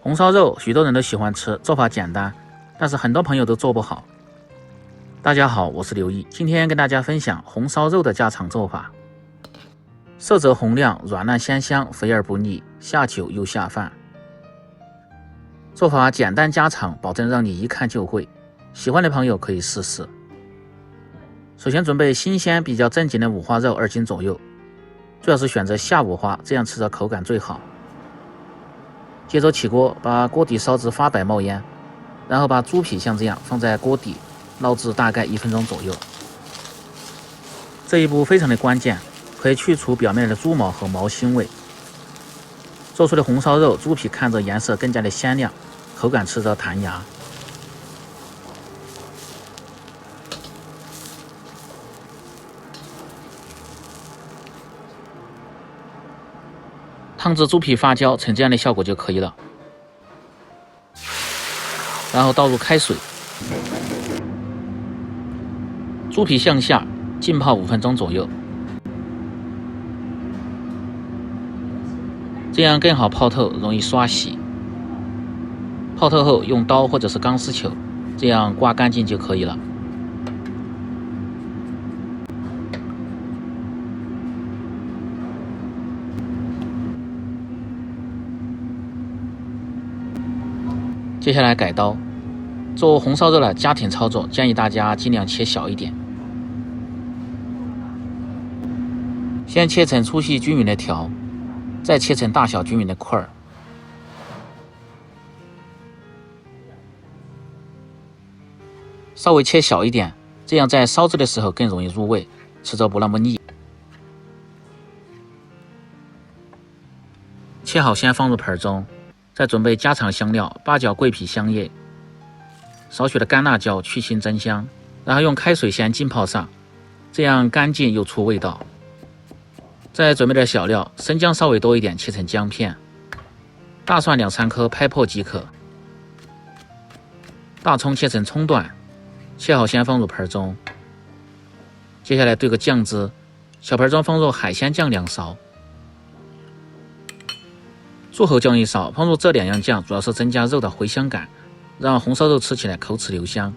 红烧肉许多人都喜欢吃，做法简单，但是很多朋友都做不好。大家好，我是刘毅，今天跟大家分享红烧肉的家常做法。色泽红亮，软烂鲜香，肥而不腻，下酒又下饭。做法简单家常，保证让你一看就会。喜欢的朋友可以试试。首先准备新鲜比较正经的五花肉2斤左右，最好是选择下五花，这样吃着口感最好。接着起锅，把锅底烧至发白冒烟，然后把猪皮像这样放在锅底，捞至大概1分钟左右。这一步非常的关键，可以去除表面的猪毛和毛腥味。做出的红烧肉，猪皮看着颜色更加的鲜亮，口感吃着弹牙。汤至猪皮发酵成这样的效果就可以了。然后倒入开水，猪皮向下浸泡5分钟左右，这样更好泡透，容易刷洗。泡透后用刀或者是钢丝球这样刮干净就可以了。接下来改刀，做红烧肉的家庭操作，建议大家尽量切小一点。先切成粗细均匀的条，再切成大小均匀的块儿。稍微切小一点，这样在烧制的时候更容易入味，吃着不那么腻。切好先放入盆中。再准备家常香料八角、桂皮、香叶，少许的干辣椒去腥增香，然后用开水先浸泡上，这样干净又出味道。再准备点小料，生姜稍微多一点，切成姜片，大蒜2-3颗拍破即可，大葱切成葱段，切好先放入盆中。接下来兑个酱汁，小盆中放入海鲜酱2勺。柱侯酱1勺，放入这2样酱主要是增加肉的回香感，让红烧肉吃起来口齿留香。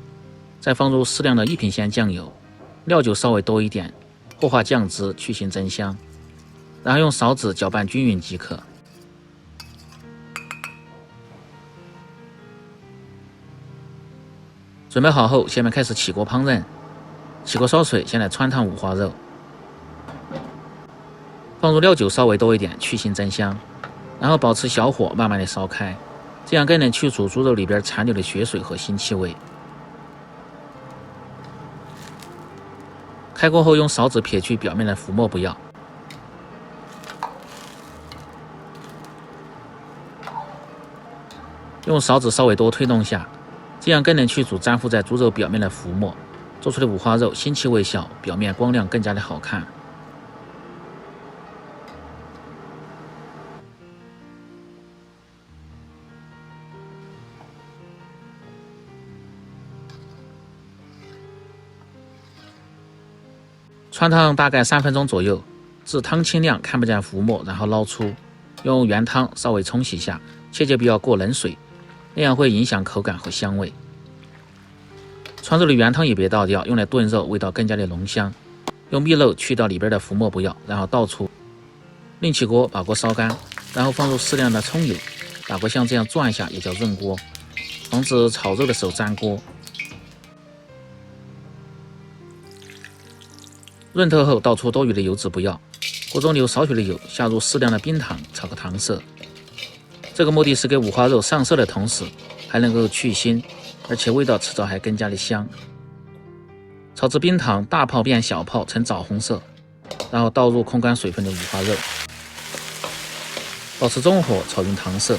再放入适量的1品鲜酱油，料酒稍微多一点，和化酱汁去腥增香，然后用勺子搅拌均匀即可。准备好后，下面开始起锅烹饪。起锅烧水，先来汆烫五花肉，放入料酒稍微多一点，去腥增香。然后保持小火，慢慢的烧开，这样更能去除猪肉里边残留的血水和腥气味。开锅后用勺子撇去表面的浮沫不要。用勺子稍微多推动下，这样更能去除粘附在猪肉表面的浮沫，做出的五花肉腥气未小，表面光亮更加的好看。汆烫大概3分钟左右，至汤清亮看不见浮沫，然后捞出，用原汤稍微冲洗下，切记不要过冷水，那样会影响口感和香味。汆肉的原汤也别倒掉，用来炖肉味道更加的浓香。用篦漏去掉里边的浮沫不要，然后倒出。另起锅把锅烧干，然后放入适量的葱油，把锅像这样转一下，也叫润锅，防止炒肉的时候粘锅。润透后倒出多余的油脂不要，锅中留少许的油，下入适量的冰糖，炒个糖色。这个目的是给五花肉上色的同时，还能够去腥，而且味道吃着还更加的香。炒至冰糖大泡变小泡呈枣红色，然后倒入控干水分的五花肉，保持中火炒匀糖色。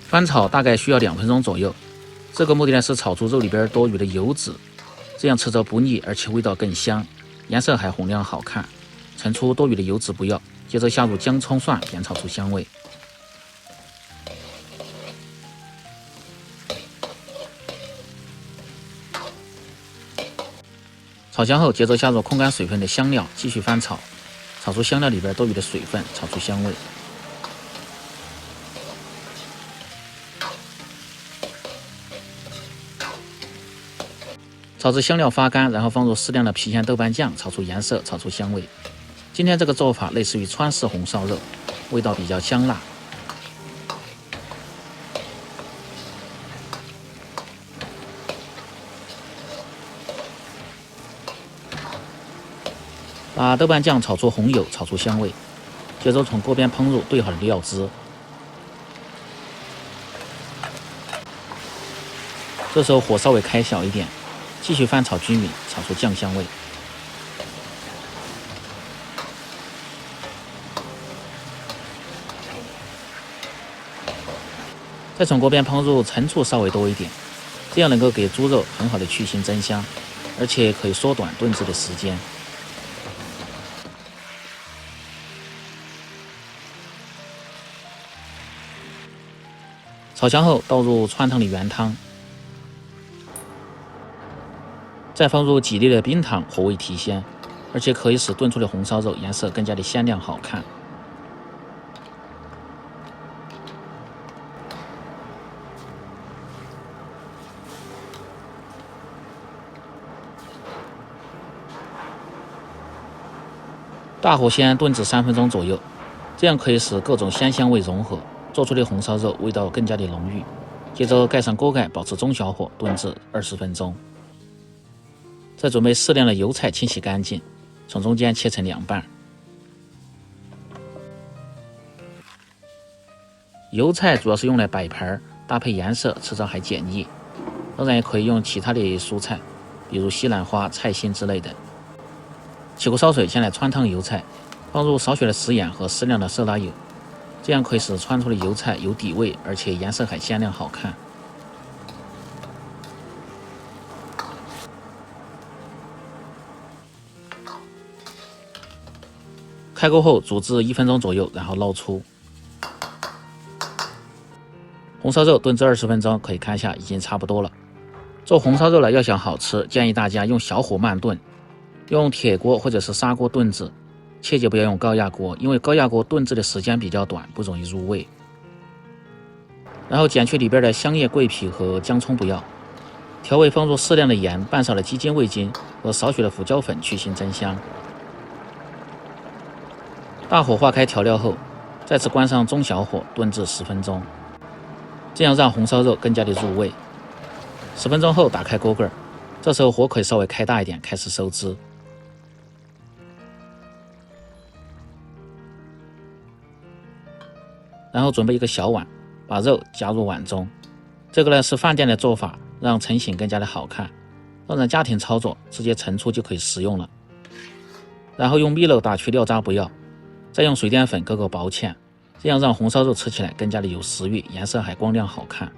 翻炒大概需要2分钟左右，这个目的呢是炒出肉里边多余的油脂，这样吃着不腻，而且味道更香，颜色还红亮好看。盛出多余的油脂不要，接着下入姜、葱、蒜煸炒出香味。炒香后，接着加入控干水分的香料，继续翻炒，炒出香料里边多余的水分，炒出香味。炒至香料发干，然后放入适量的郫县豆瓣酱，炒出颜色，炒出香味。今天这个做法类似于川式红烧肉，味道比较香辣。把豆瓣酱炒出红油，炒出香味，接着从锅边烹入兑好的料汁。这时候火稍微开小一点，继续翻炒均匀，炒出酱香味。再从锅边烹入陈醋稍微多一点，这样能够给猪肉很好的去腥增香，而且可以缩短炖制的时间。炒香后，倒入汆烫的原汤，再放入几粒的冰糖，火味提鲜，而且可以使炖出的红烧肉颜色更加的鲜亮好看。大火先炖至3分钟左右，这样可以使各种鲜香味融合，做出的红烧肉味道更加的浓郁。接着盖上锅盖，保持中小火炖至20分钟。再准备适量的油菜，清洗干净，从中间切成2半。油菜主要是用来摆盘，搭配颜色，吃着还简易。当然也可以用其他的蔬菜，比如西兰花、菜心之类的。起锅烧水，先来汆烫油菜，放入少许的食盐和适量的色拉油，这样可以使汆出的油菜有底味，而且颜色还鲜亮好看。开锅后煮至1分钟左右，然后捞出。红烧肉炖至20分钟，可以看一下已经差不多了。做红烧肉呢，要想好吃，建议大家用小火慢炖，用铁锅或者是砂锅炖制，切记不要用高压锅，因为高压锅炖制的时间比较短，不容易入味。然后剪去里边的香叶、桂皮和姜葱不要。调味放入适量的盐，半勺的鸡精、味精和少许的胡椒粉去腥增香。大火化开调料后，再次关上中小火炖至10分钟，这样让红烧肉更加的入味。10分钟后打开锅盖，这时候火可以稍微开大一点，开始收汁。然后准备一个小碗，把肉加入碗中。这个呢是饭店的做法，让成型更加的好看。当然家庭操作，直接盛出就可以食用了。然后用米漏打去料渣不要，再用水淀粉勾勾薄芡，这样让红烧肉吃起来更加的有食欲，颜色还光亮好看。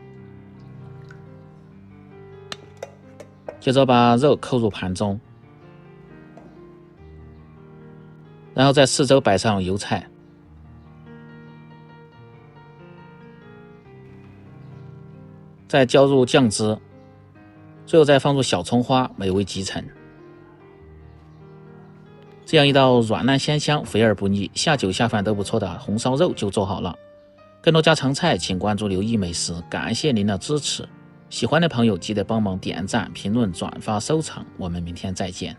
接着把肉扣入盘中，然后在四周摆上油菜，再浇入酱汁，最后再放入小葱花，美味极成。这样一道软烂鲜香、肥而不腻、下酒下饭都不错的红烧肉就做好了。更多家常菜，请关注刘毅美食，感谢您的支持。喜欢的朋友记得帮忙点赞、评论、转发、收藏，我们明天再见。